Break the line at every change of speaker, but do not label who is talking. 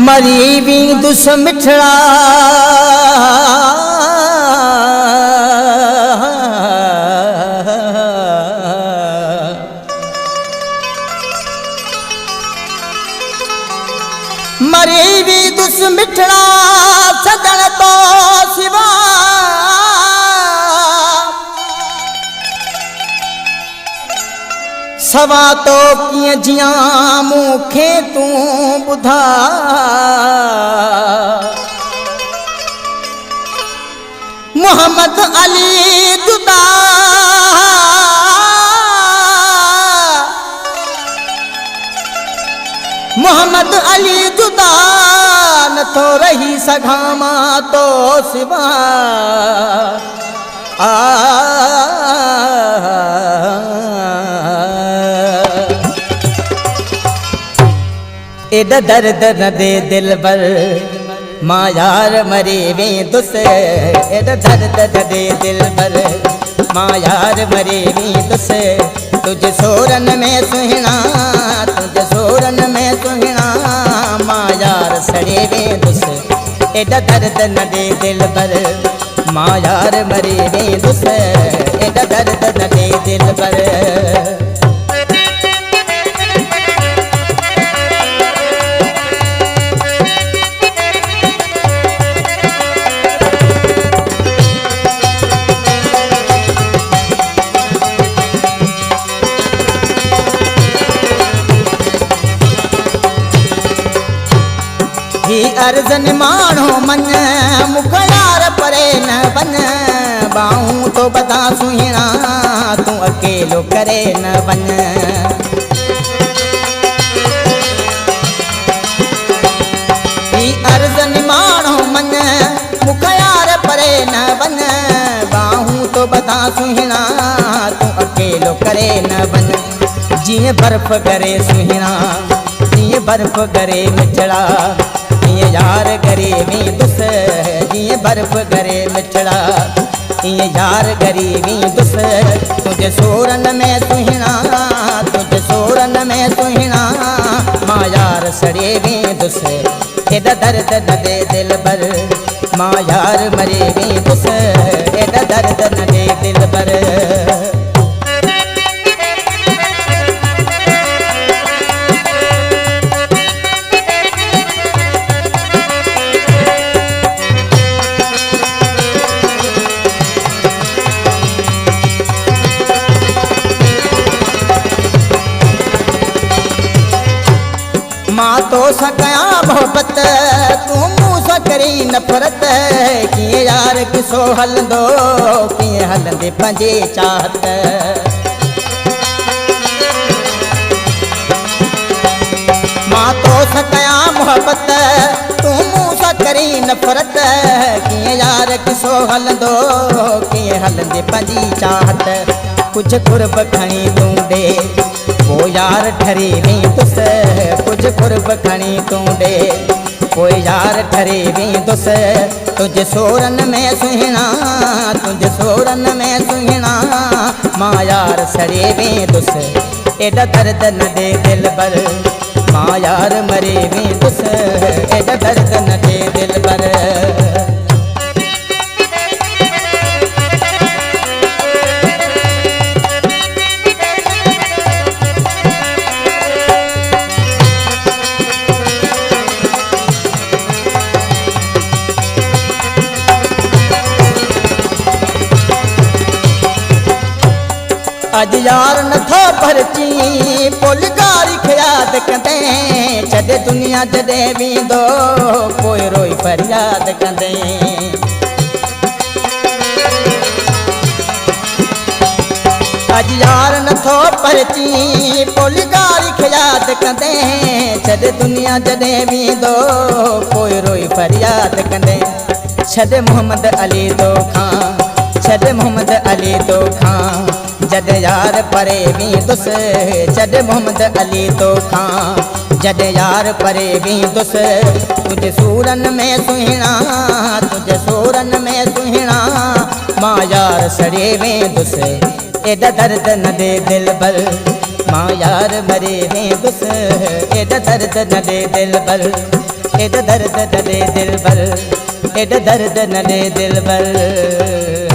मरी भी दुस मिठड़ा मरी भी दुस मिठड़ा सदन तो सिवा सवा तो किए जिया मुखे तू बुधा मोहम्मद अली जुदा मोहम्मद अली जुदा न तो रही सघामा तो सिवा एदा दर्द न दे दिल बर माँ यार मरे वे दुस एदा दर्द न दे दिल बर माँ यार मरे वे दुस तुझ सोरन में सुहिना तुझ सोरन में सुहिना माँ यार सड़े वे दुस एदा दर्द न दे दिल बर माँ यार मरे वे दुस एदा दर्द न दे दिल बर अर्जन मानो मन मुखयार परे न बन बाहूं तो बता सुहिना तू अकेलो करे न बन अर्जन मानो मन मुखयार परे न बन बाहूं तो बता सुहिना तू अकेलो करे न बन जिए बर्फ करे सुहिना जिए बर्फ करे मिठड़ा ये यार गरीबी दुस ये बर्फ करे मिठड़ा ये यार गरीबी दुस तुझे सोरन में सुहिना तुझे सोरन में सुहिना माँ यार सड़े भी दुस एदा दर्द न दे दिल बर माँ यार मरे भी दुस एदा दर्द न दे दिल बर माँ तो सकया मोहब्बत तू मुँह सा करी नफरत किए यार किसो हल दो किए हल दे पंजे चाहत माँ तो सकया मोहब्बत तू मुँह सा करी नफरत किए यार किसो हल दो किए हल दे पंजी चाहत कुछ कुर्ब खणी तू दे वो यार ठरे भी दुस कुछ कुर्ब खणी तू दे वो यार ठरे भी दुस तुझे सोरन में सुहिना तुझे सोरन में सुहिना माँ यार सड़े भी दुस एदा दर्द न दे दिल बर माँ यार मरे भी दुस एदा दर्द न दे दिल बर अज यार न थो भरची पुल गारी ख्याद कंदे छॾे दुनिया जॾे वेंदो पोइ रोई फरियाद कंदे अज यार न थो भरची पुल गारी ख्याद कंदे छॾे दुनिया जॾे वेंदो पोइ रोई फरियाद कंदे छॾे मोहम्मद अली तो खां छॾे मोहम्मद अली तो खां जद यार परे भी दुस जद मोहम्मद अली तो खां जद यार परे भी दुस तुझे सूरन में सुहिना तुझे सूरन में सुहिना माँ यार सड़े में दुस एदा दर्द न दे दिल बर माँ यार मरे में दुस एदा दर्द न दे दिल बर एॾो दर्द न ॾे दिल भर, एॾो दर्द न ॾे दिल भर।